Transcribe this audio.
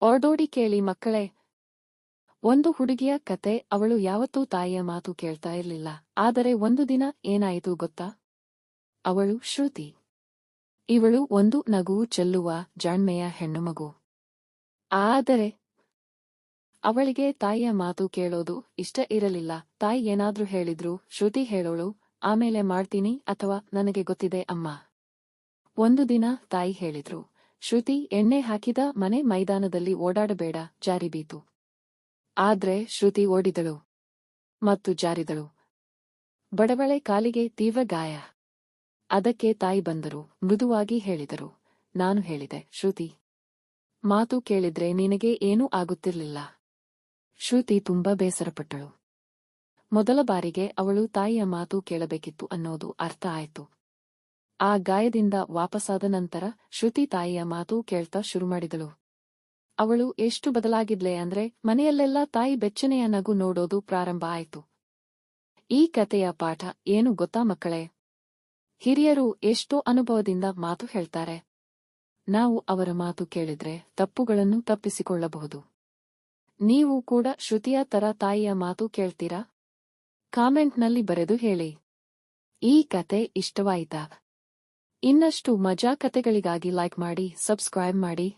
ಓಡೋಡಿ ಕೇಳಿ ಮಕ್ಕಳೇ. ಒಂದು ಹುಡುಗಿಯ ಕತೆ. ಅವಳು ಯಾವತ್ತೂ ತಾಯಿಯ ಮಾತು ಕೇಳ್ತಾ ಇರ್ಲಿಲ್ಲ. ಆದರೆ ಒಂದು ದಿನ ಏನಾಯಿತು ಗೊತ್ತಾ? ಅವಳು ಶ್ರುತಿ. ಇವಳು ಒಂದು ನಗು ಚೆಲ್ಲುವ ಜಾಣ್ಮೆಯ ಹೆಣ್ಣುಮಗು. ಆದರೆ ಅವಳಿಗೆ ತಾಯಿಯ ಮಾತು ಕೇಳೋದು ಇಷ್ಟ ಇರಲಿಲ್ಲ. ತಾಯಿ ಏನಾದ್ರೂ ಹೇಳಿದ್ರು ಶ್ರುತಿ ಹೇಳೋಳು, ಆಮೇಲೆ ಮಾಡ್ತೀನಿ ಅಥವಾ ನನಗೆ ಗೊತ್ತಿದೆ ಅಮ್ಮ. ಒಂದು ದಿನ ತಾಯಿ ಹೇಳಿದ್ರು, ಶ್ರುತಿ, ಎಣ್ಣೆ ಹಾಕಿದ ಮನೆ ಮೈದಾನದಲ್ಲಿ ಓಡಾಡಬೇಡ, ಜಾರಿ ಬೀತು. ಆದ್ರೆ ಶ್ರುತಿ ಓಡಿದಳು ಮತ್ತು ಜಾರಿದಳು. ಬಡವಳೆ ಕಾಲಿಗೆ ತೀವ್ರ ಗಾಯ. ಅದಕ್ಕೆ ತಾಯಿ ಬಂದರು, ಮೃದುವಾಗಿ ಹೇಳಿದರು, ನಾನು ಹೇಳಿದೆ ಶ್ರುತಿ, ಮಾತು ಕೇಳಿದ್ರೆ ನಿನಗೆ ಏನೂ ಆಗುತ್ತಿರ್ಲಿಲ್ಲ. ಶ್ರುತಿ ತುಂಬಾ ಬೇಸರಪಟ್ಟಳು. ಮೊದಲ ಬಾರಿಗೆ ಅವಳು ತಾಯಿಯ ಮಾತು ಕೇಳಬೇಕಿತ್ತು ಅನ್ನೋದು ಅರ್ಥ ಆಯ್ತು. ಆ ಗಾಯದಿಂದ ವಾಪಸಾದ ನಂತರ ಶ್ರುತಿ ತಾಯಿಯ ಮಾತು ಕೇಳ್ತಾ ಶುರುಮಾಡಿದಳು. ಅವಳು ಎಷ್ಟು ಬದಲಾಗಿದ್ಲೆ ಅಂದ್ರೆ ಮನೆಯಲ್ಲೆಲ್ಲ ತಾಯಿ ಬೆಚ್ಚನೆಯ ನಗು ನೋಡೋದು ಪ್ರಾರಂಭ ಆಯ್ತು. ಈ ಕತೆಯ ಪಾಠ ಏನು ಗೊತ್ತಾ ಮಕ್ಕಳೇ? ಹಿರಿಯರು ಎಷ್ಟೋ ಅನುಭವದಿಂದ ಮಾತು ಹೇಳ್ತಾರೆ. ನಾವು ಅವರ ಮಾತು ಕೇಳಿದ್ರೆ ತಪ್ಪುಗಳನ್ನು ತಪ್ಪಿಸಿಕೊಳ್ಳಬಹುದು. ನೀವು ಕೂಡ ಶ್ರುತಿಯ ತರ ತಾಯಿಯ ಮಾತು ಕೇಳ್ತೀರಾ? ಕಾಮೆಂಟ್ನಲ್ಲಿ ಬರೆದು ಹೇಳಿ. ಈ ಕತೆ ಇಷ್ಟವಾಯಿತಾ? ಇನ್ನಷ್ಟು ಮಜಾ ಕತೆಗಳಿಗಾಗಿ ಲೈಕ್ ಮಾಡಿ, ಸಬ್ಸ್ಕ್ರೈಬ್ ಮಾಡಿ.